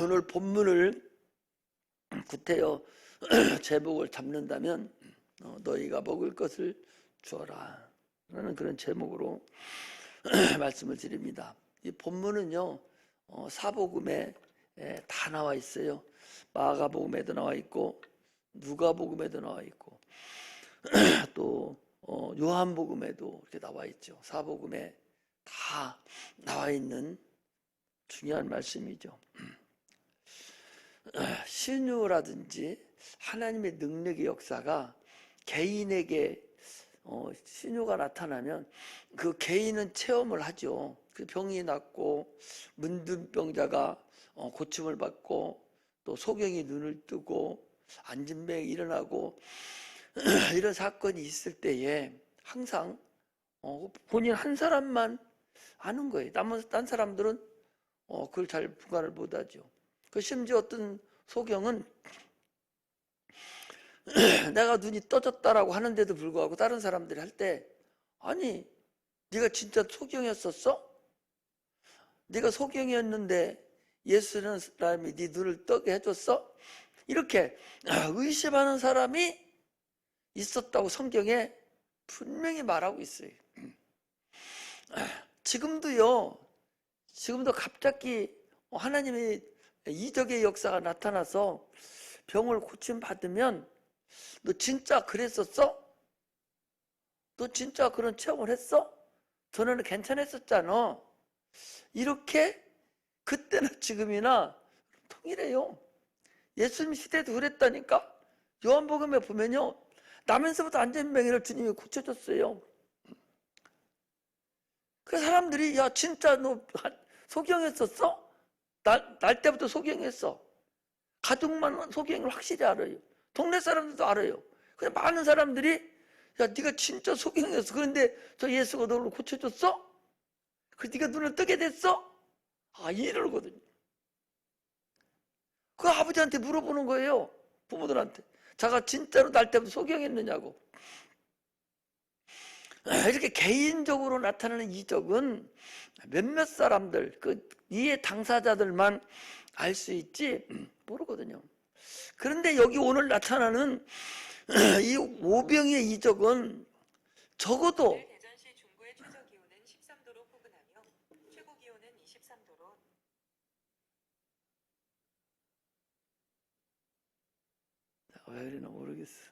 오늘 본문을 구태여 제목을 잡는다면 너희가 먹을 것을 주어라 라는 그런 제목으로 말씀을 드립니다. 이 본문은요 사복음에 다 나와 있어요. 마가복음에도 나와 있고 누가복음에도 나와 있고 또 요한복음에도 이렇게 나와 있죠. 사복음에 다 나와 있는 중요한 말씀이죠. 신유라든지 하나님의 능력의 역사가 개인에게 신유가 나타나면 그 개인은 체험을 하죠. 그 병이 낫고 문둥병자가 고침을 받고 또 소경이 눈을 뜨고 안진병이 일어나고 이런 사건이 있을 때에 항상 본인 한 사람만 아는 거예요. 딴 사람들은 그걸 잘 부관을 못하죠. 심지어 어떤 소경은 내가 눈이 떠졌다라고 하는데도 불구하고 다른 사람들이 할 때 아니 네가 진짜 소경이었었어? 네가 소경이었는데 예수라는 사람이 네 눈을 뜨게 해줬어? 이렇게 의심하는 사람이 있었다고 성경에 분명히 말하고 있어요. 지금도 갑자기 하나님의 이적의 역사가 나타나서 병을 고침받으면 너 진짜 그랬었어? 너 진짜 그런 체험을 했어? 전에는 괜찮았었잖아. 이렇게 그때나 지금이나 통일해요. 예수님 시대도 그랬다니까. 요한복음에 보면요 나면서부터 안진병이를 주님이 고쳐줬어요. 그 사람들이 야 진짜 너 소경했었어? 날 때부터 소경했어. 가족만 소경을 확실히 알아요. 동네 사람들도 알아요. 그냥 많은 사람들이 야 네가 진짜 소경했어. 그런데 저 예수가 너를 고쳐줬어? 그래서 네가 눈을 뜨게 됐어? 이러거든요. 그 아버지한테 물어보는 거예요. 부모들한테. 자가 진짜로 날 때부터 소경했느냐고. 이렇게 개인적으로 나타나는 이적은 몇몇 사람들, 그 이해 당사자들만 알 수 있지 모르거든요. 그런데 여기 오늘 나타나는 이 오병이의 이적은 적어도 대전시 중구의 최저 기온은 13도로 포근하며 최고 기온은 23도로 왜 이러나 모르겠어.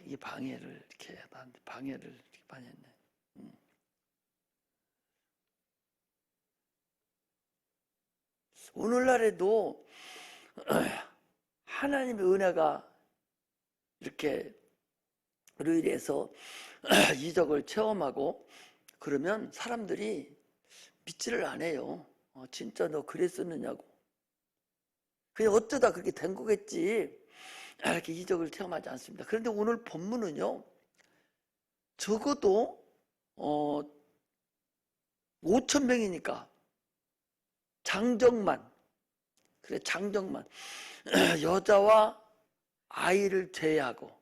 이 방해를 이렇게 나한테 방해를 이렇게 많이 했네. 오늘날에도 하나님의 은혜가 이렇게 로 인해서 이적을 체험하고 그러면 사람들이 믿지를 않아요. 진짜 너 그랬었느냐고. 그냥 어쩌다 그렇게 된 거겠지. 이렇게 이적을 체험하지 않습니다. 그런데 오늘 본문은요 적어도 5,000명이니까 장정만 여자와 아이를 제외하고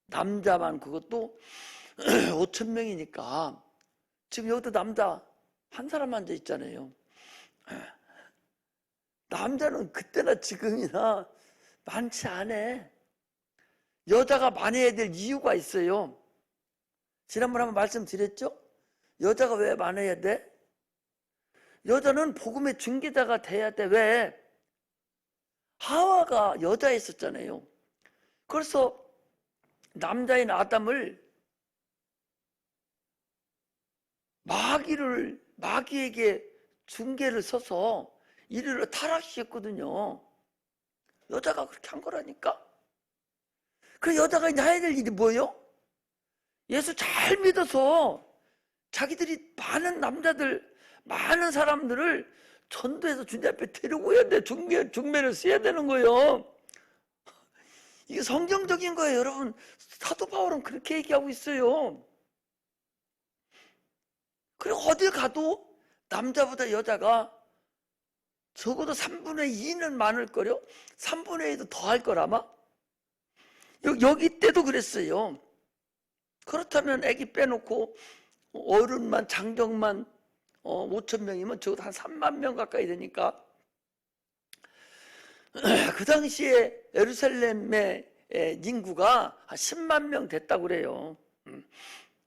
남자만 그것도 5,000명이니까 지금 여기도 남자 한 사람 앉아 있잖아요. 남자는 그때나 지금이나 많지 않아. 여자가 많아야 될 이유가 있어요. 지난번에 한번 말씀드렸죠? 여자가 왜 많아야 돼? 여자는 복음의 중개자가 돼야 돼. 왜? 하와가 여자였었잖아요. 그래서 남자인 아담을 마귀에게 중개를 서서 이리로 타락시켰거든요. 여자가 그렇게 한 거라니까. 그 여자가 이제 해야 될 일이 뭐예요? 예수 잘 믿어서 자기들이 많은 사람들을 전도해서 주님 앞에 데리고 오야 돼. 중매를 써야 되는 거예요. 이게 성경적인 거예요, 여러분. 사도 바울은 그렇게 얘기하고 있어요. 그리고 어딜 가도 남자보다 여자가 적어도 3분의 2는 많을 거요. 3분의 2도 더 할 걸 아마. 여기 때도 그랬어요. 그렇다면 아기 빼놓고 어른만 장정만 5천 명이면 적어도 한 3만 명 가까이 되니까 그 당시에 예루살렘의 인구가 한 10만 명 됐다고 그래요.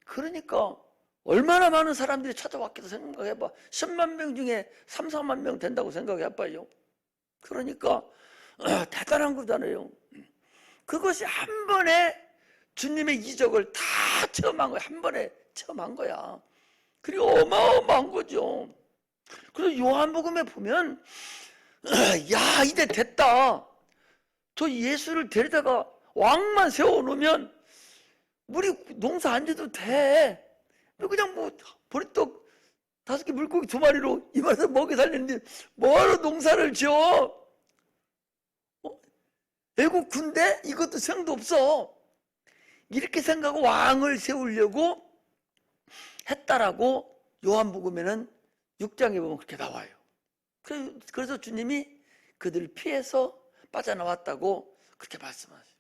그러니까 얼마나 많은 사람들이 찾아왔겠다 생각해봐. 10만 명 중에 3, 4만 명 된다고 생각해봐요. 그러니까 대단한 거잖아요. 그것이 한 번에 주님의 이적을 다 체험한 거야. 한 번에 체험한 거야. 그리고 어마어마한 거죠. 그래서 요한복음에 보면 야, 이제 됐다. 저 예수를 데려다가 왕만 세워놓으면 우리 농사 안 지도 돼. 그냥 뭐 보리떡 5개 물고기 2마리로 이마에서 먹여 살리는데 뭐하러 농사를 지어? 애국 군대? 이것도 생도 없어. 이렇게 생각하고 왕을 세우려고 했다라고 요한복음에는 6장에 보면 그렇게 나와요. 그래서 주님이 그들을 피해서 빠져나왔다고 그렇게 말씀하세요.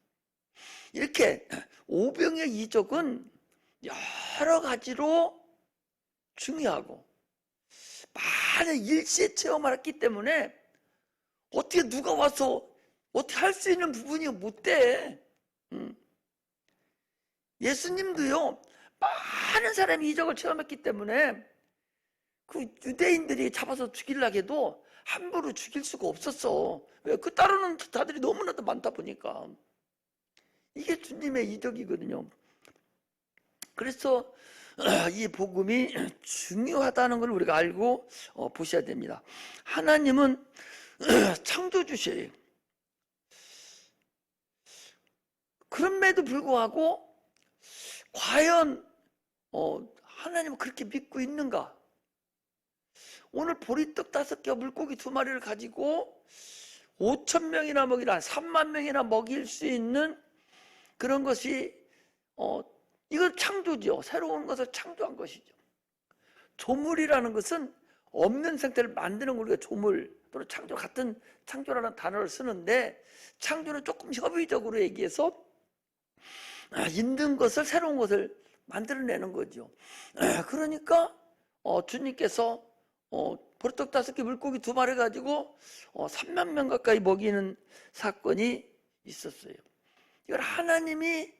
이렇게 오병의 이적은 여러 가지로 중요하고 많은 일시에 체험을 했기 때문에 어떻게 누가 와서 어떻게 할 수 있는 부분이 못 돼. 예수님도요, 많은 사람이 이적을 체험했기 때문에 그 유대인들이 잡아서 죽이려고 해도 함부로 죽일 수가 없었어. 왜? 그 따르는 자들이 너무나도 많다 보니까. 이게 주님의 이적이거든요. 그래서 이 복음이 중요하다는 걸 우리가 알고 보셔야 됩니다. 하나님은 창조주시에요. 그럼에도 불구하고 과연 하나님은 그렇게 믿고 있는가? 오늘 보리떡 5개 물고기 2마리를 가지고 5천 명이나 먹이라 3만 명이나 먹일 수 있는 그런 것이 이건 창조죠. 새로운 것을 창조한 것이죠. 조물이라는 것은 없는 생태를 만드는 걸 우리가 조물 또는 창조 같은 창조라는 단어를 쓰는데, 창조는 조금 협의적으로 얘기해서 있는 것을 새로운 것을 만들어내는 거죠. 그러니까 주님께서 보리떡 5개 물고기 2마리 가지고 3만 명 가까이 먹이는 사건이 있었어요. 이걸 하나님이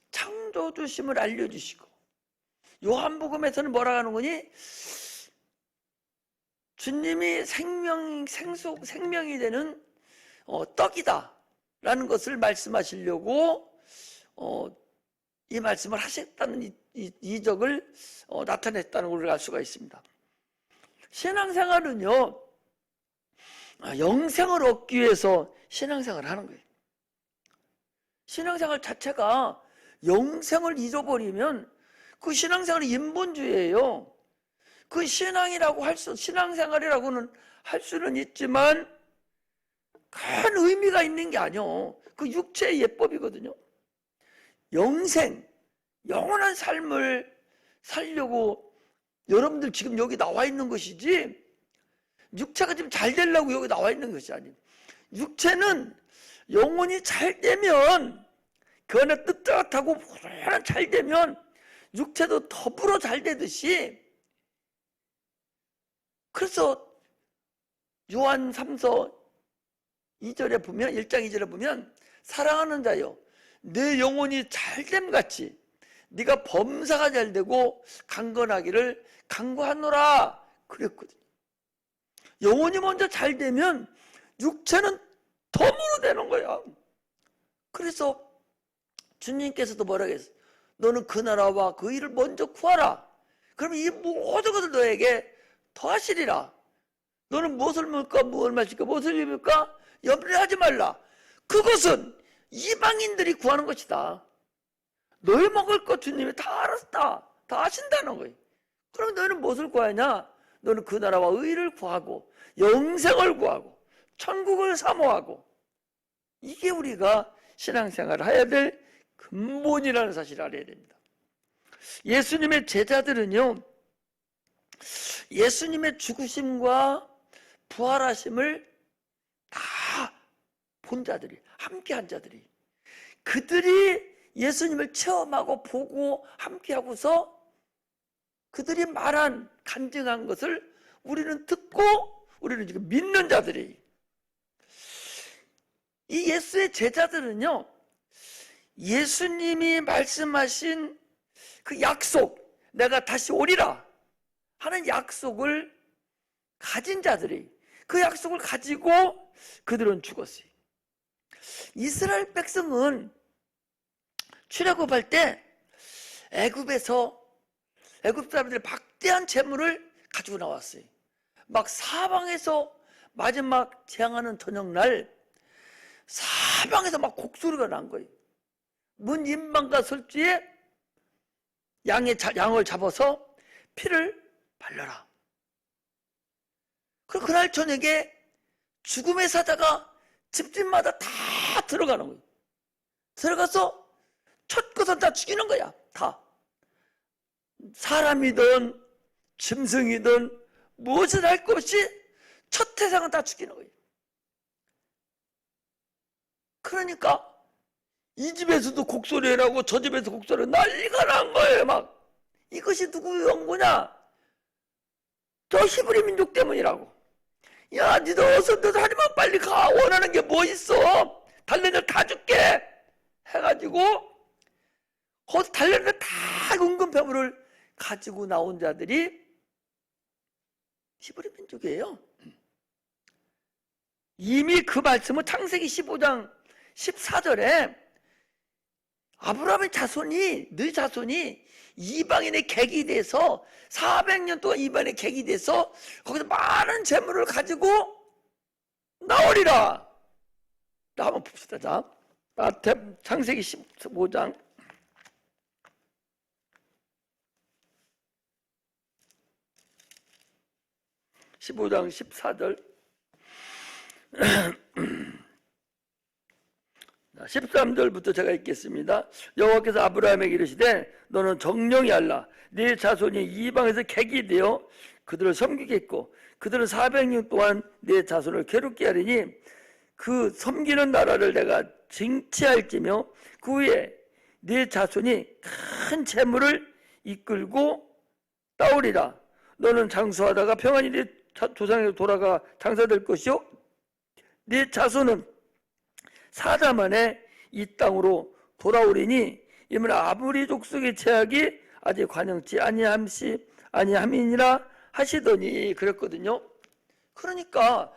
창조주심을 알려주시고, 요한복음에서는 뭐라 하는 거니? 주님이 생명이 되는 떡이다 라는 것을 말씀하시려고 이 말씀을 하셨다는 이적을 나타냈다는 걸 알 수가 있습니다. 신앙생활은요, 영생을 얻기 위해서 신앙생활을 하는 거예요. 신앙생활 자체가 영생을 잊어버리면 그 신앙생활이 인본주의예요. 그 신앙생활이라고는 할 수는 있지만 큰 의미가 있는 게 아니요. 그 육체의 예법이거든요. 영생, 영원한 삶을 살려고 여러분들 지금 여기 나와 있는 것이지, 육체가 지금 잘 되려고 여기 나와 있는 것이 아니에요. 육체는 영혼이 잘 되면, 그 안에 뜨뜻하고 잘 되면 육체도 더불어 잘 되듯이, 그래서 요한 3서 2절에 보면, 1장 2절에 보면, 사랑하는 자여 내 영혼이 잘됨 같이 네가 범사가 잘되고 강건하기를 간구하노라 그랬거든요. 영혼이 먼저 잘되면 육체는 덤으로 되는 거야. 그래서 주님께서도 뭐라고 했어요? 너는 그 나라와 그 일을 먼저 구하라. 그러면 이 모든 것을 너에게 더하시리라. 너는 무엇을 먹을까, 무엇을 마실까, 무엇을 입을까 염려하지 말라. 그것은 이방인들이 구하는 것이다. 너희 먹을 것 주님이 다 알았다, 다 아신다는 거예요. 그럼 너희는 무엇을 구하냐? 너는 그 나라와 의를 구하고 영생을 구하고 천국을 사모하고. 이게 우리가 신앙생활을 해야 될 근본이라는 사실을 알아야 됩니다. 예수님의 제자들은요, 예수님의 죽으심과 부활하심을 다 본 자들이, 함께 한 자들이, 그들이 예수님을 체험하고 보고 함께하고서 그들이 말한 간증한 것을 우리는 듣고 우리는 지금 믿는 자들이, 이 예수의 제자들은요, 예수님이 말씀하신 그 약속, 내가 다시 오리라 하는 약속을 가진 자들이, 그 약속을 가지고 그들은 죽었어요. 이스라엘 백성은 출애굽할 때 애굽에서 애굽 사람들이 막대한 재물을 가지고 나왔어요. 막 사방에서 마지막 재앙하는 저녁날 사방에서 막 곡소리가 난 거예요. 문 인방과 설주에 양을 잡아서 피를 발라라. 그리고 그날 저녁에 죽음의 사자가 집집마다 다 들어가는 거예요. 들어가서 첫 것은 다 죽이는 거야. 다. 사람이든 짐승이든 무엇을 할 것 없이 첫 태상은 다 죽이는 거예요. 그러니까 이 집에서도 곡소리 나고 저 집에서 곡소리 난리가 난 거예요. 막 이것이 누구의 연고냐? 저 히브리 민족 때문이라고. 야, 니도 어서 너 하지마, 빨리 가. 원하는 게 뭐 있어? 달래들 다 줄게 해가지고 거기서 달래들 다 은근배물을 가지고 나온 자들이 히브리 민족이에요. 이미 그 말씀은 창세기 15장 14절에 아브라함의 자손이, 네 자손이 이방인의 객이 돼서 400년 동안 이방인의 객이 돼서 거기서 많은 재물을 가지고 나오리라. 자, 한번 봅시다. 자, 창세기 15장 15장 14절 13절부터 제가 읽겠습니다. 여호와께서 아브라함에게 이르시되 너는 정령히 알라. 네 자손이 이방에서 객이 되어 그들을 섬기겠고 그들은 400년 동안 네 자손을 괴롭게 하리니 그 섬기는 나라를 내가 징치할지며 그 후에 네 자손이 큰 재물을 이끌고 따오리라. 너는 장수하다가 평안히 네 조상에게 돌아가 장사될 것이요 네 자손은 사자 만에 이 땅으로 돌아오리니 이는 아무리 족속의 제약이 아직 관영치 아니함이니라 하시더니 그랬거든요. 그러니까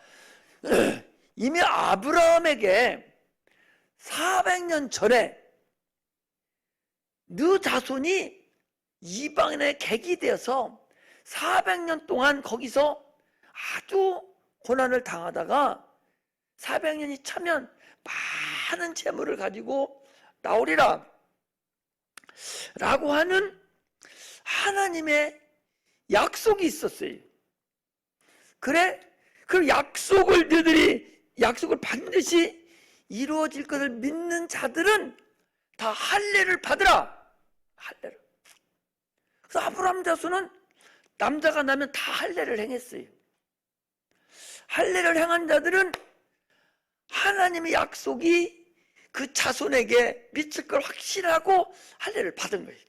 이미 아브라함에게 400년 전에 네 자손이 이방인의 객이 되어서 400년 동안 거기서 아주 고난을 당하다가 400년이 차면 많은 재물을 가지고 나오리라 라고 하는 하나님의 약속이 있었어요. 그래? 그 약속을 너희들이 약속을 반드시 이루어질 것을 믿는 자들은 다 할례를 받으라. 할례를. 그래서 아브라함 자손은 남자가 나면 다 할례를 행했어요. 할례를 행한 자들은 하나님의 약속이 그 자손에게 미칠 걸 확신하고 할례를 받은 거예요.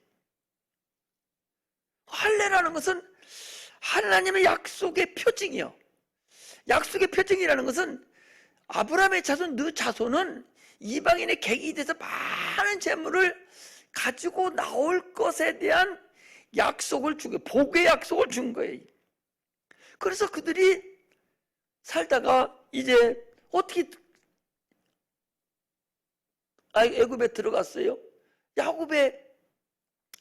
할례라는 것은 하나님의 약속의 표징이요. 약속의 표징이라는 것은 아브라함의 자손, 너 자손은 이방인의 객이 돼서 많은 재물을 가지고 나올 것에 대한 약속을 준 거예요. 복의 약속을 준 거예요. 그래서 그들이 살다가 이제 어떻게 애굽에 들어갔어요. 야곱의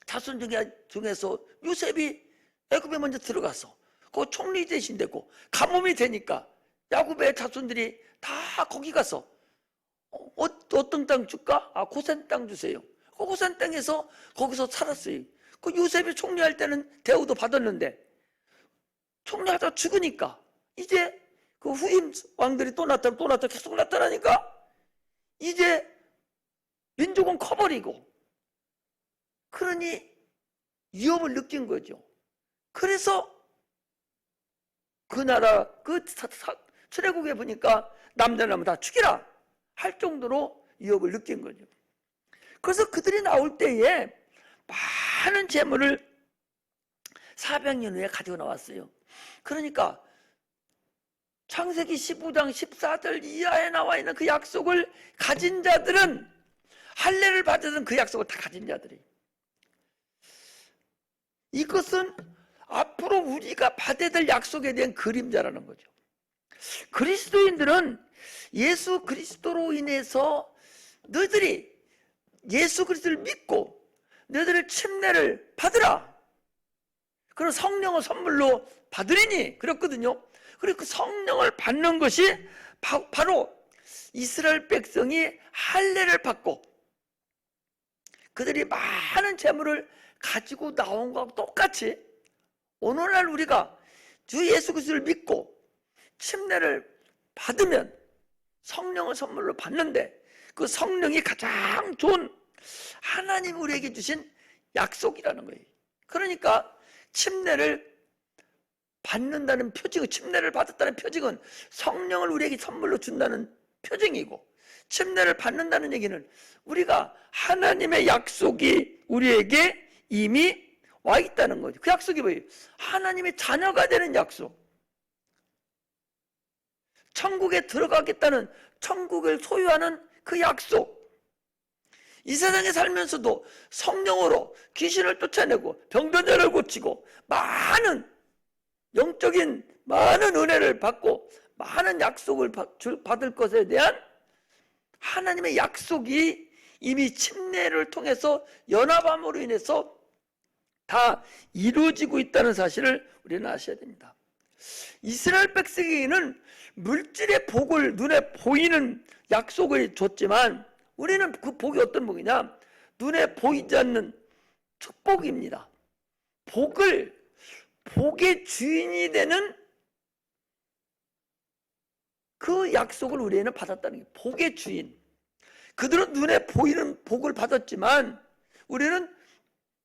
자손 중에서 요셉이 애굽에 먼저 들어갔어. 그 총리 대신 되고 가뭄이 되니까 야곱의 자손들이 다 거기 가서 어떤 땅 줄까? 고센 땅 주세요. 그 고센 땅에서 거기서 살았어요. 그 요셉이 총리할 때는 대우도 받았는데 총리하다가 죽으니까 이제 그 후임 왕들이 또 나타나 계속 나타나니까 이제 민족은 커버리고 그러니 위협을 느낀 거죠. 그래서 그 나라 그 출애굽에 보니까 남자라면 다 죽이라 할 정도로 위협을 느낀 거죠. 그래서 그들이 나올 때에 많은 재물을 400년 후에 가지고 나왔어요. 그러니까 창세기 15장 14절 이하에 나와 있는 그 약속을 가진 자들은, 할례를 받은 그 약속을 다 가진 자들이, 이것은 앞으로 우리가 받아야 될 약속에 대한 그림자라는 거죠. 그리스도인들은 예수 그리스도로 인해서 너희들이 예수 그리스도를 믿고 너희들의 침례를 받으라, 그리고 성령을 선물로 받으리니 그랬거든요. 그리고 그 성령을 받는 것이 바로 이스라엘 백성이 할례를 받고 그들이 많은 재물을 가지고 나온 것과 똑같이 오늘날 우리가 주 예수 그리스도를 믿고 침례를 받으면 성령을 선물로 받는데, 그 성령이 가장 좋은 하나님 우리에게 주신 약속이라는 거예요. 그러니까 침례를 받는다는 표징은, 침례를 받았다는 표징은 성령을 우리에게 선물로 준다는 표징이고, 침례를 받는다는 얘기는 우리가 하나님의 약속이 우리에게 이미 와 있다는 거죠. 그 약속이 뭐예요? 하나님의 자녀가 되는 약속. 천국에 들어가겠다는, 천국을 소유하는 그 약속. 이 세상에 살면서도 성령으로 귀신을 쫓아내고 병변자를 고치고 많은 영적인 많은 은혜를 받고 많은 약속을 받을 것에 대한 하나님의 약속이 이미 침례를 통해서 연합함으로 인해서 다 이루어지고 있다는 사실을 우리는 아셔야 됩니다. 이스라엘 백성에게는 물질의 복을, 눈에 보이는 약속을 줬지만 우리는 그 복이 어떤 복이냐? 눈에 보이지 않는 축복입니다. 복의 주인이 되는 그 약속을 우리는 받았다는 게 복의 주인. 그들은 눈에 보이는 복을 받았지만 우리는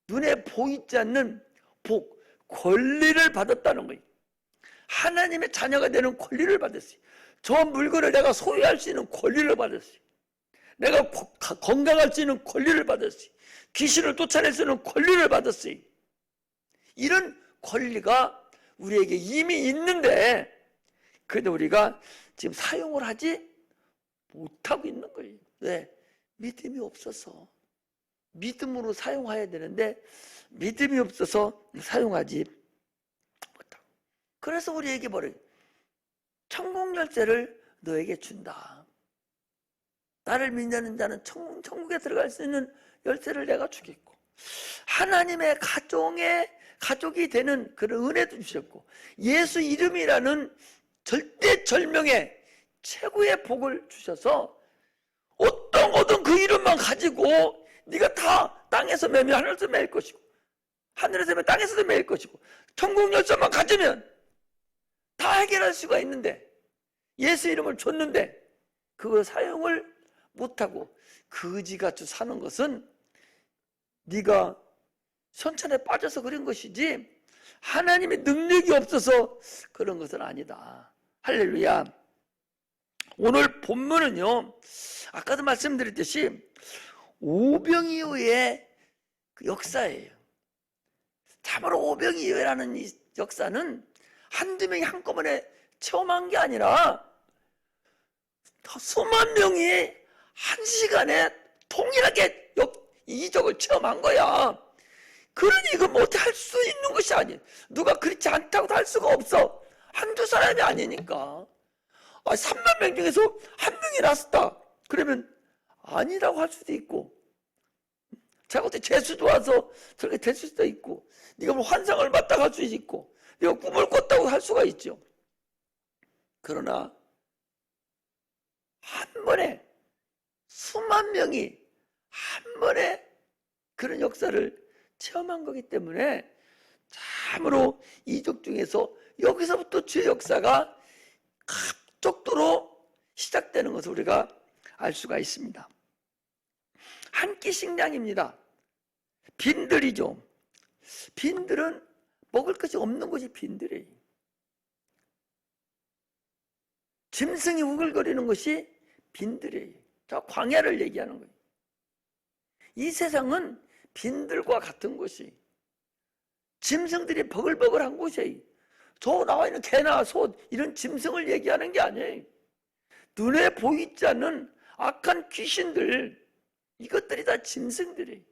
눈에 보이지 않는 복, 권리를 받았다는 거예요. 하나님의 자녀가 되는 권리를 받았어요. 저 물건을 내가 소유할 수 있는 권리를 받았어요. 내가 건강할 수 있는 권리를 받았어요. 귀신을 쫓아낼 수 있는 권리를 받았어요. 이런 권리가 우리에게 이미 있는데 그래도 우리가 지금 사용을 하지 못하고 있는 거예요. 왜? 믿음이 없어서. 믿음으로 사용해야 되는데 믿음이 없어서 사용하지 못하고. 그래서 우리에게 뭐래요? 천국 열쇠를 너에게 준다. 나를 믿는 자는 천국에 들어갈 수 있는 열쇠를 내가 주겠고, 하나님의 가족이 되는 그런 은혜도 주셨고, 예수 이름이라는 절대절명의 최고의 복을 주셔서 어떤 그 이름만 가지고 네가 다 땅에서 매면 하늘에서 매일 것이고, 하늘에서 매면 땅에서도 매일 것이고, 천국 열쇠만 가지면 다 해결할 수가 있는데, 예수 이름을 줬는데 그걸 사용을 못하고 거지같이 사는 것은 네가 선천에 빠져서 그런 것이지 하나님의 능력이 없어서 그런 것은 아니다. 할렐루야. 오늘 본문은요, 아까도 말씀드렸듯이 오병이어의 그 역사예요. 참으로 오병이어라는 이 역사는 한두 명이 한꺼번에 체험한 게 아니라 수만 명이 한 시간에 동일하게 이적을 체험한 거야. 그러니 이거 뭐 어떻게 할 수 있는 것이 아니에요. 누가 그렇지 않다고 할 수가 없어. 한두 사람이 아니니까. 3만 명 중에서 한 명이 났었다. 그러면 아니라고 할 수도 있고, 자가 어떻게 재수도 와서 저렇게 될 수도 있고, 네가 뭐 환상을 봤다고 할 수도 있고, 네가 꿈을 꿨다고 할 수가 있죠. 그러나 한 번에 수만 명이 한 번에 그런 역사를 체험한 거기 때문에 참으로 이적 중에서 여기서부터 주의 역사가 갑작도로 시작되는 것을 우리가 알 수가 있습니다. 한 끼 식량입니다. 빈들이죠. 빈들은 먹을 것이 없는 것이 빈들이에요. 짐승이 우글거리는 것이 빈들이에요. 자, 광야를 얘기하는 거예요. 이 세상은 빈들과 같은 곳이, 짐승들이 버글버글한 곳이, 저 나와 있는 개나 소 이런 짐승을 얘기하는 게 아니에요. 눈에 보이지 않는 악한 귀신들, 이것들이 다 짐승들이에요.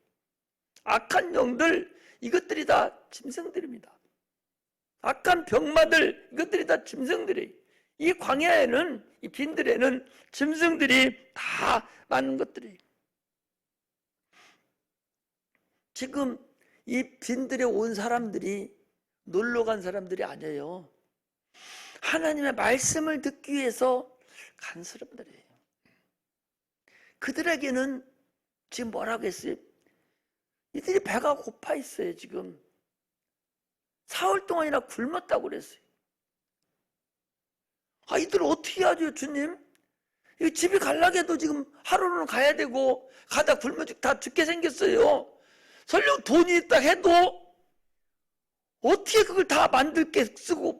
악한 영들, 이것들이 다 짐승들입니다. 악한 병마들, 이것들이 다 짐승들이에요. 이 광야에는, 이 빈들에는 짐승들이 다 많은 것들이에요. 지금 이 빈들에 온 사람들이 놀러 간 사람들이 아니에요. 하나님의 말씀을 듣기 위해서 간 사람들이에요. 그들에게는 지금 뭐라고 했어요? 이들이 배가 고파 있어요. 지금 사흘 동안이나 굶었다고 그랬어요. 이들 어떻게 하죠, 주님? 집에 가려고 지금 하루는 가야 되고 가다 굶어 다 죽게 생겼어요. 설령 돈이 있다 해도 어떻게 그걸 다 만들겠으며,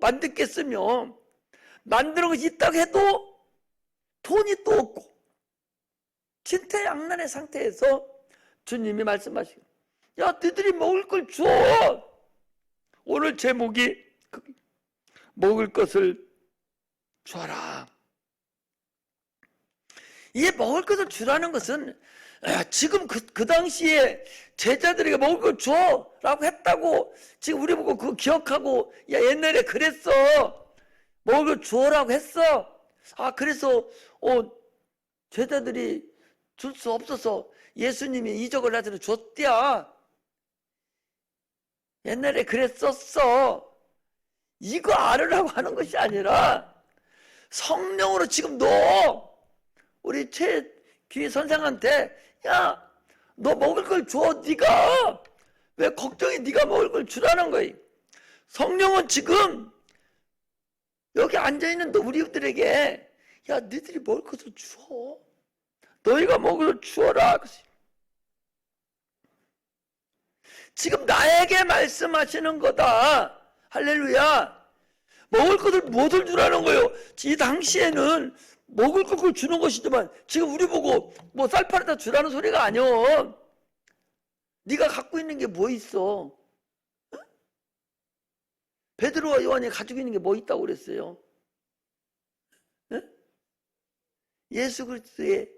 만드는 것이 있다고 해도 돈이 또 없고 진퇴양난의 상태에서 주님이 말씀하시고, 야, 너희들이 먹을 걸 줘. 오늘 제목이 먹을 것을 줘라. 이 먹을 것을 주라는 것은 지금 그 당시에 제자들에게 먹을 걸 줘 라고 했다고 지금 우리 보고 그거 기억하고, 야, 옛날에 그랬어, 먹을 걸 줘라고 했어. 그래서 제자들이 줄 수 없어서 예수님이 이적을 나타내 줬대야. 옛날에 그랬었어. 이거 알으라고 하는 것이 아니라 성령으로 지금 너 우리 최귀 선생한테, 야, 너 먹을 걸 줘. 네가 왜 걱정이, 네가 먹을 걸 주라는 거야. 성령은 지금 여기 앉아있는 우리들에게, 야, 너희들이 먹을 것을 줘. 너희가 먹을 것을 주어라. 지금 나에게 말씀하시는 거다. 할렐루야. 먹을 것을 무엇을 주라는 거예요? 이 당시에는 먹을 것을 주는 것이지만 지금 우리 보고 뭐 쌀파리다 주라는 소리가 아니야. 네가 갖고 있는 게 뭐 있어? 응? 베드로와 요한이 가지고 있는 게 뭐 있다고 그랬어요? 응? 예수 그리스도의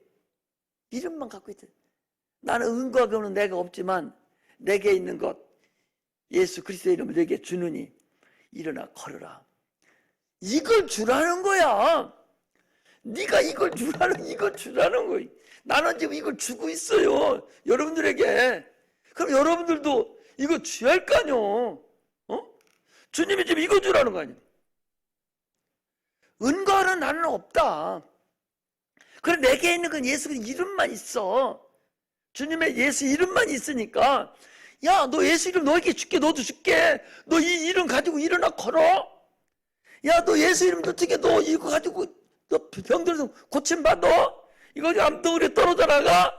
이름만 갖고 있다. 나는 은과 금은 내가 없지만 내게 있는 것 예수 그리스도의 이름을 내게 주느니 일어나 걸어라. 이걸 주라는 거야. 네가 이걸 주라는 거야. 나는 지금 이걸 주고 있어요, 여러분들에게. 그럼 여러분들도 이거 줘야 할 거 아니요. 주님이 지금 이거 주라는 거 아니야. 은과는 나는 없다. 그래, 내게 있는 건 예수 이름만 있어. 주님의 예수 이름만 있으니까, 야, 너 예수 이름 너에게 줄게. 너도 줄게. 너 이 이름 가지고 일어나 걸어. 야, 너 예수 이름 어떻게 너 이거 가지고 너 병들어서 고침받아. 이거 암덩어리에 떨어져 나가.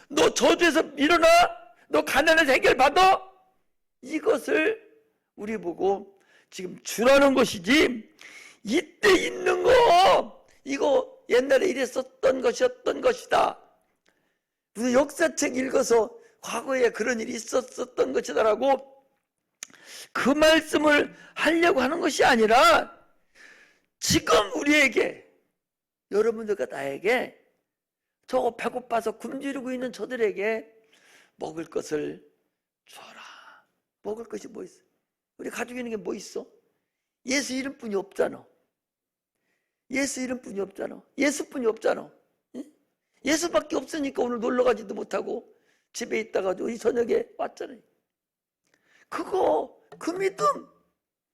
너 저주에서 일어나. 너 가난에서 해결받아. 이것을 우리 보고 지금 주라는 것이지, 이때 있는 거 이거 옛날에 이랬었던 것이었던 것이다. 무슨 역사책 읽어서 과거에 그런 일이 있었던 것이다라고 그 말씀을 하려고 하는 것이 아니라, 지금 우리에게, 여러분들과 나에게, 저거 배고파서 굶주리고 있는 저들에게 먹을 것을 줘라. 먹을 것이 뭐 있어? 우리 가지고 있는 게 뭐 있어? 예수 이름뿐이 없잖아. 예수 이름뿐이 없잖아. 예수뿐이 없잖아. 예수밖에 없으니까 오늘 놀러 가지도 못하고 집에 있다가 이 저녁에 왔잖아요. 그 믿음,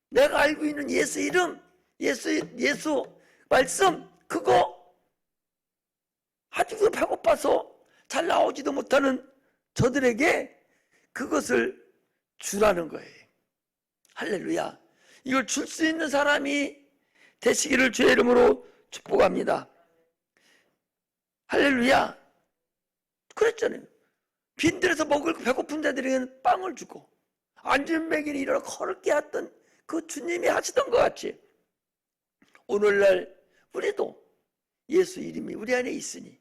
내가 알고 있는 예수 이름, 예수 말씀, 그거 아주 배고파서 잘 나오지도 못하는 저들에게 그것을 주라는 거예요. 할렐루야. 이걸 줄 수 있는 사람이 되시기를 주의 이름으로 축복합니다. 할렐루야. 그랬잖아요. 빈들에서 먹을 배고픈 자들에게는 빵을 주고 앉은 매기는 일어나 걸게 했던 그 주님이 하시던 것 같이, 오늘날 우리도 예수 이름이 우리 안에 있으니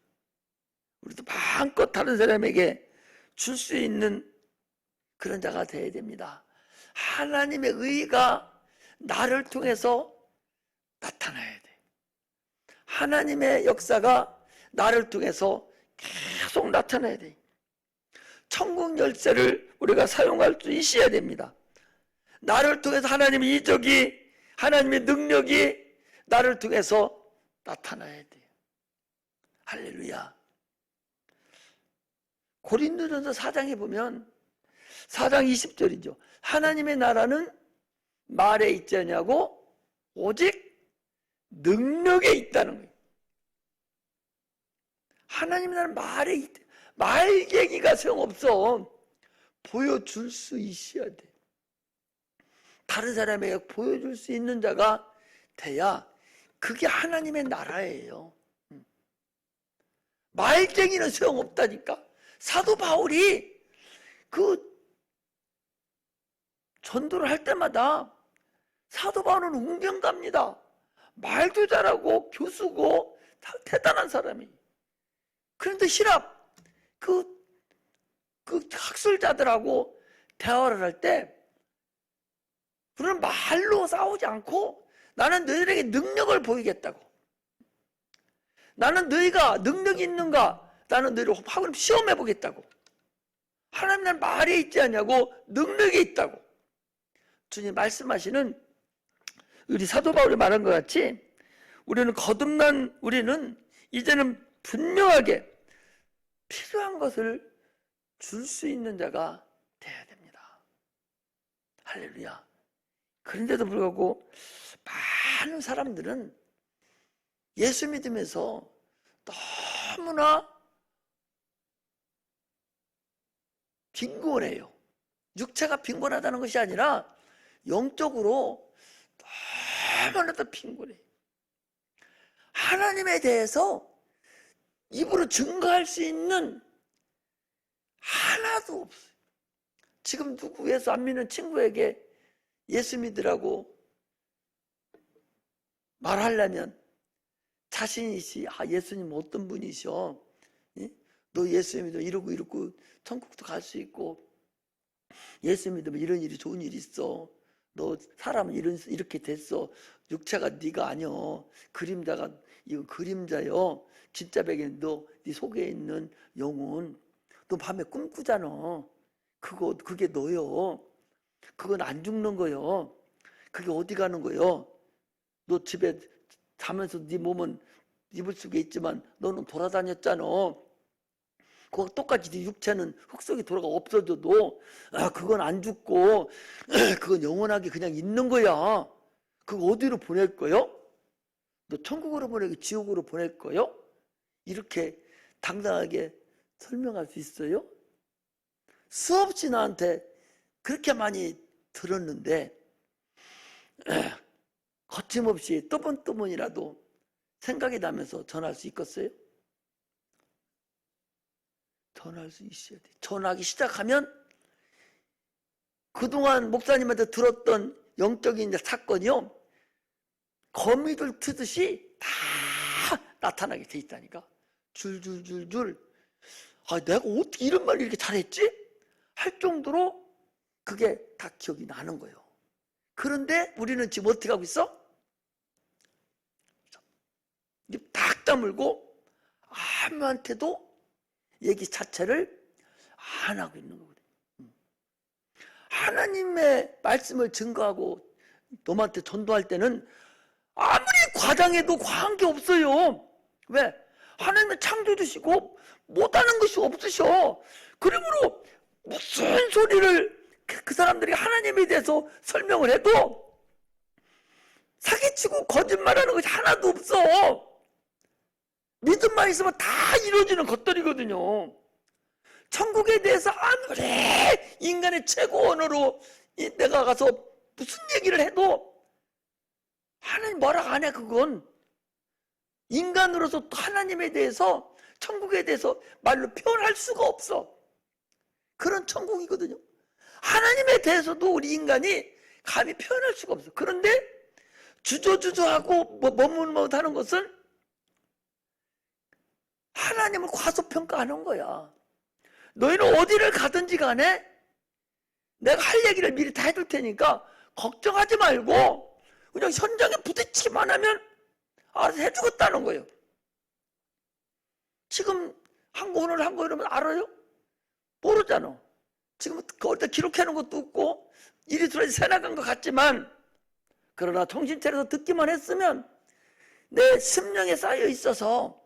우리도 마음껏 다른 사람에게 줄 수 있는 그런 자가 되어야 됩니다. 하나님의 의가 나를 통해서 나타나야 돼. 하나님의 역사가 나를 통해서 계속 나타나야 돼. 천국 열쇠를 우리가 사용할 수 있어야 됩니다. 나를 통해서 하나님의 이적이, 하나님의 능력이 나를 통해서 나타나야 돼요. 할렐루야. 고린도전서 4장에 보면 4장 20절이죠. 하나님의 나라는 말에 있지 않냐고 오직 능력에 있다는 거예요. 하나님의 나라는 말에 있다. 말얘기가 소용없어. 보여줄 수 있어야 돼. 다른 사람에게 보여줄 수 있는 자가 돼야 그게 하나님의 나라예요. 말쟁이는 소용없다니까. 사도 바울이 그 전도를 할 때마다 사도 바울은 웅변갑니다. 말도 잘하고 교수고 대단한 사람이. 그런데 히랍 그 학술자들하고 대화를 할 때 그런 말로 싸우지 않고 나는 너희들에게 능력을 보이겠다고. 나는 너희가 능력이 있는가? 나는 너희를 한번 시험해 보겠다고. 하나님 난 말에 있지 않냐고 능력이 있다고. 주님 말씀하시는 우리 사도 바울이 말한 것 같이 우리는 이제는 분명하게 필요한 것을 줄 수 있는 자가 돼야 됩니다. 할렐루야. 그런데도 불구하고 많은 사람들은 예수 믿으면서 너무나 빈곤해요. 육체가 빈곤하다는 것이 아니라 영적으로 너무나도 빈곤해요. 하나님에 대해서 입으로 증거할 수 있는 하나도 없어요. 지금 누구 예수 안 믿는 친구에게 예수 믿으라고 말하려면 자신이 예수님 어떤 분이셔? 너 예수 믿으면 이러고 천국도 갈 수 있고 예수 믿으면 이런 일이 좋은 일이 있어. 너 사람은 이렇게 됐어. 육체가 네가 아니여. 그림자가 이거 그림자여. 진짜 베개는 네 속에 있는 영혼. 너 밤에 꿈꾸잖아. 그게 너요. 그건 안 죽는 거요. 그게 어디 가는 거요? 너 집에 자면서 네 몸은 이불 속에 있지만 너는 돌아다녔잖아. 그거 똑같이 네 육체는 흙 속에 돌아가 없어져도 그건 안 죽고 그건 영원하게 그냥 있는 거야. 그거 어디로 보낼 거요? 너 천국으로 보내고 지옥으로 보낼 거요? 이렇게 당당하게 설명할 수 있어요? 수없이 나한테 그렇게 많이 들었는데 거침없이 뜨문뜨문이라도 생각이 나면서 전할 수 있겠어요? 전할 수 있어야 돼. 전하기 시작하면 그동안 목사님한테 들었던 영적인 사건이요, 거미줄 트듯이 다 나타나게 돼 있다니까. 줄줄줄줄. 내가 어떻게 이런 말을 이렇게 잘했지? 할 정도로 그게 다 기억이 나는 거예요. 그런데 우리는 지금 어떻게 하고 있어? 입 딱 다물고 아무한테도 얘기 자체를 안 하고 있는 거거든요. 하나님의 말씀을 증거하고 놈한테 전도할 때는 아무리 과장해도 과한 게 없어요. 왜? 하나님은 창조주시고 못하는 것이 없으셔. 그러므로 무슨 소리를 그 사람들이 하나님에 대해서 설명을 해도 사기치고 거짓말하는 것이 하나도 없어. 믿음만 있으면 다 이루어지는 것들이거든요. 천국에 대해서 아무리 인간의 최고 언어로 내가 가서 무슨 얘기를 해도 하나님 뭐라고 안 해. 그건 인간으로서 하나님에 대해서, 천국에 대해서 말로 표현할 수가 없어. 그런 천국이거든요. 하나님에 대해서도 우리 인간이 감히 표현할 수가 없어. 그런데 주저주저하고 머뭇머뭇하는 것은 하나님을 과소평가하는 거야. 너희는 어디를 가든지 간에 내가 할 얘기를 미리 다 해줄 테니까 걱정하지 말고 그냥 현장에 부딪히기만 하면 알아서 해주겠다는 거예요. 지금 오늘 한 거 이러면 알아요? 모르잖아. 지금 어디다 기록해놓은 것도 없고 일이 들어야지 새 나간 것 같지만, 그러나 정신 차려서 듣기만 했으면 내 심령에 쌓여 있어서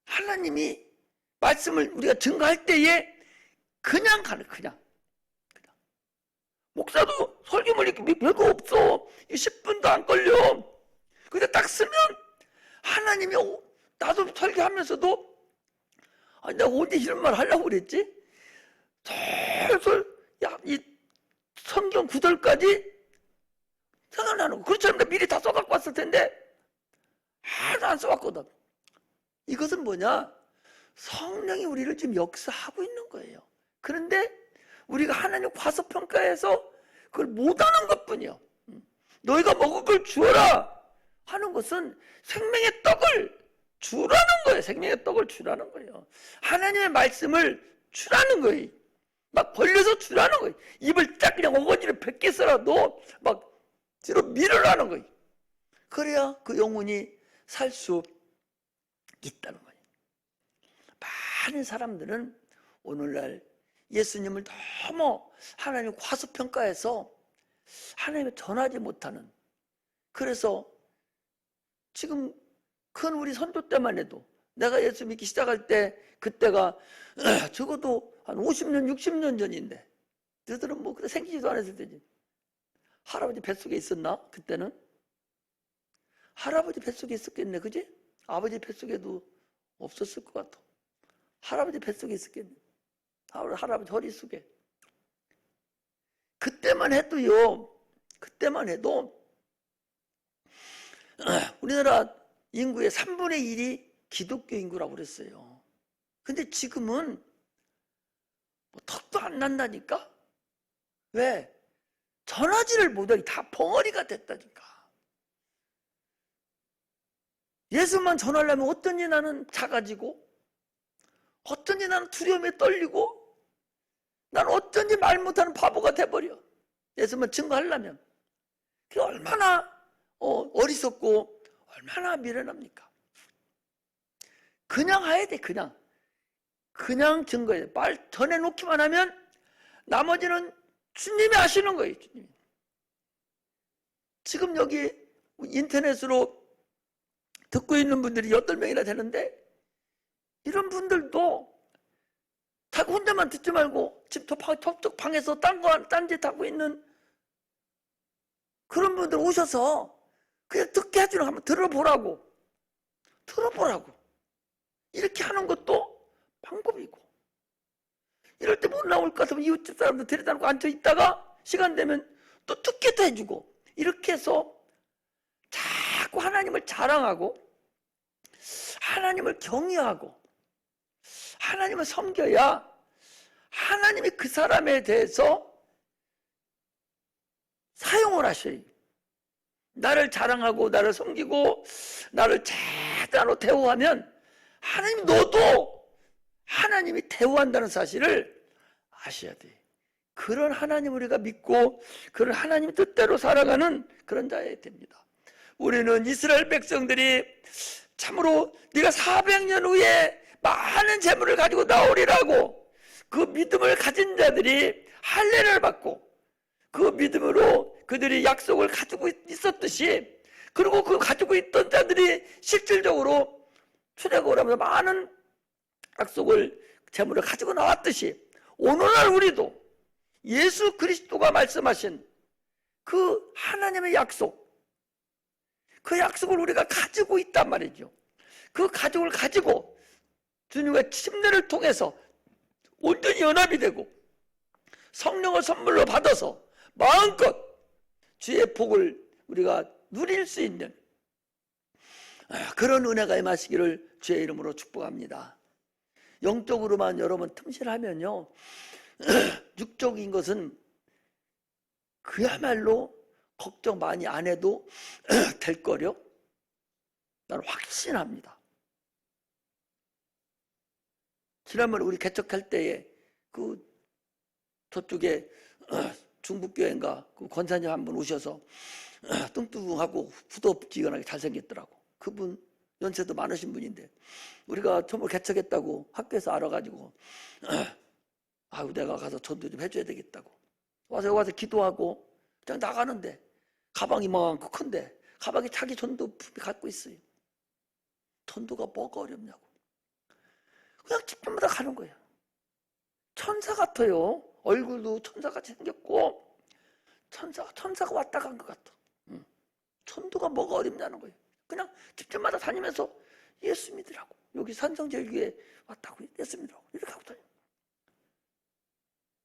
하나님이 말씀을 우리가 증거할 때에 그냥 가는, 그냥. 목사도 설교물 이렇게 별거 없어. 10분도 안 걸려. 근데 딱 쓰면 하나님이, 나도 설교하면서도 내가 언제 이런 말 하려고 그랬지? 솔솔 이 성경 구절까지 생각나는 거. 그렇지 않으면 미리 다 써갖고 왔을 텐데 하나도 안 써왔거든. 이것은 뭐냐? 성령이 우리를 지금 역사하고 있는 거예요. 그런데 우리가 하나님 과소평가해서 그걸 못하는 것뿐이요. 너희가 먹을 걸 주어라 하는 것은 생명의 떡을 주라는 거예요. 생명의 떡을 주라는 거예요. 하나님의 말씀을 주라는 거예요. 막 벌려서 주라는 거예요. 입을 딱 그냥 어거지를 100개 써라도 막 뒤로 밀으라는 거예요. 그래야 그 영혼이 살 수 있다는 거예요. 많은 사람들은 오늘날 예수님을 너무 하나님 과소평가해서 하나님을 전하지 못하는, 그래서 지금 큰 우리 선조 때만 해도, 내가 예수 믿기 시작할 때 그때가 적어도 한 50년 60년 전인데, 너희들은 뭐 그때 생기지도 않았을 때지. 할아버지 뱃속에 있었나? 그때는 할아버지 뱃속에 있었겠네, 그지? 아버지 뱃속에도 없었을 것 같아. 할아버지 뱃속에 있었겠네. 할아버지 허리 속에. 그때만 해도요, 그때만 해도 우리나라 인구의 3분의 1이 기독교 인구라고 그랬어요. 근데 지금은 뭐 턱도 안 난다니까? 왜? 전하지를 못하게 다 벙어리가 됐다니까. 예수만 전하려면 어쩐지 나는 작아지고, 어쩐지 나는 두려움에 떨리고, 난 어쩐지 말 못하는 바보가 돼버려. 예수만 증거하려면. 그게 얼마나 어리석고 얼마나 미련합니까? 그냥 해야 돼. 그냥 증거해야 돼. 말 전해놓기만 하면 나머지는 주님이 하시는 거예요. 주님이. 지금 여기 인터넷으로 듣고 있는 분들이 8명이나 되는데, 이런 분들도 자기 혼자만 듣지 말고 집 방에서 딴짓 하고 있는 그런 분들 오셔서 그냥 듣게 해주는 거 한번 들어보라고. 이렇게 하는 것도 방법이고, 이럴 때 못 나올 것 같으면 이웃집 사람들 데려다 놓고 앉아 있다가 시간 되면 또 듣게도 해주고, 이렇게 해서 자꾸 하나님을 자랑하고 하나님을 경외하고 하나님을 섬겨야 하나님이 그 사람에 대해서 사용을 하셔요. 나를 자랑하고 나를 섬기고 나를 제대로 대우하면 하나님, 너도 하나님이 대우한다는 사실을 아셔야 돼. 그런 하나님 우리가 믿고 그런 하나님 뜻대로 살아가는 그런 자여야 됩니다. 우리는 이스라엘 백성들이 참으로 네가 400년 후에 많은 재물을 가지고 나오리라고 그 믿음을 가진 자들이 할례를 받고 그 믿음으로 그들이 약속을 가지고 있었듯이, 그리고 그 가지고 있던 자들이 실질적으로 출애굽을 하면서 많은 약속을, 재물을 가지고 나왔듯이 오늘날 우리도 예수 그리스도가 말씀하신 그 하나님의 약속, 그 약속을 우리가 가지고 있단 말이죠. 그 가족을 가지고 주님의 침례를 통해서 온전히 연합이 되고 성령을 선물로 받아서 마음껏 주의 복을 우리가 누릴 수 있는 그런 은혜가 임하시기를 주의 이름으로 축복합니다. 영적으로만 여러분 틈실하면요, 육적인 것은 그야말로 걱정 많이 안 해도 될 거려? 나는 확신합니다. 지난번에 우리 개척할 때에 저쪽에 중북교회인가 그 권사님 한 분 오셔서 뚱뚱하고 후덥지근하게 잘생겼더라고. 그분 연세도 많으신 분인데 우리가 처음 개척했다고 학교에서 알아가지고 아유 내가 가서 전도 좀 해줘야 되겠다고 와서 여기 와서 기도하고 그냥 나가는데 가방이 이만큼 큰데 가방에 자기 전도 품이 갖고 있어요. 전도가 뭐가 어렵냐고. 그냥 집집마다 가는 거예요. 천사 같아요. 얼굴도 천사같이 생겼고 천사가 왔다 간 것 같아. 전도가 뭐가 어렵냐는 거예요. 그냥 집집마다 다니면서 예수 믿으라고. 여기 산성제일교회 왔다고 예수 믿으라고 이렇게 하고 다녀요.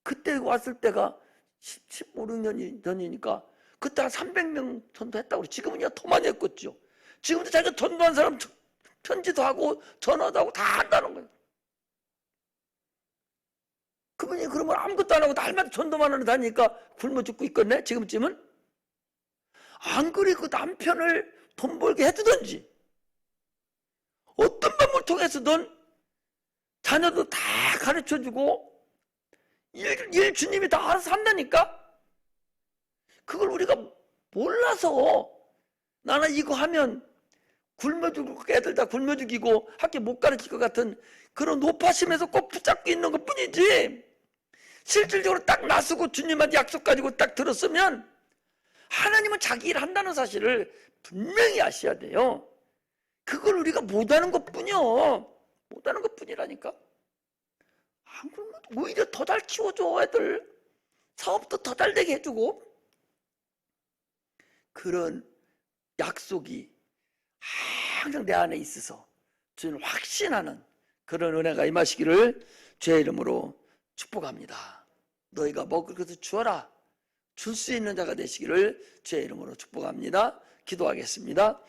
그때 왔을 때가 15, 16년 전이니까 그때 한 300명 전도했다고 그래. 지금은요 더 많이 했겠죠. 지금도 자기가 전도한 사람 편지도 하고 전화도 하고 다 한다는 거예요. 그분이 그러면 아무것도 안 하고 날마다 전도만 하러 다니니까 굶어 죽고 있겠네 지금쯤은. 안 그리고 남편을 돈 벌게 해주든지 어떤 방법을 통해서든 자녀도 다 가르쳐주고 일 주님이 다 알아서 한다니까. 그걸 우리가 몰라서 나는 이거 하면 굶어 죽고 애들 다 굶어 죽이고 학교 못 가르칠 것 같은 그런 노파심에서 꼭 붙잡고 있는 것 뿐이지, 실질적으로 딱 나서고 주님한테 약속 가지고 딱 들었으면 하나님은 자기 일 한다는 사실을 분명히 아셔야 돼요. 그걸 우리가 못하는 것뿐이요. 못하는 것뿐이라니까. 안 그러면 오히려 더 잘 키워줘. 애들 사업도 더 잘 되게 해주고. 그런 약속이 항상 내 안에 있어서 주님을 확신하는 그런 은혜가 임하시기를 주의 이름으로 축복합니다. 너희가 먹을 것을 주어라. 줄 수 있는 자가 되시기를 주의 이름으로 축복합니다. 기도하겠습니다.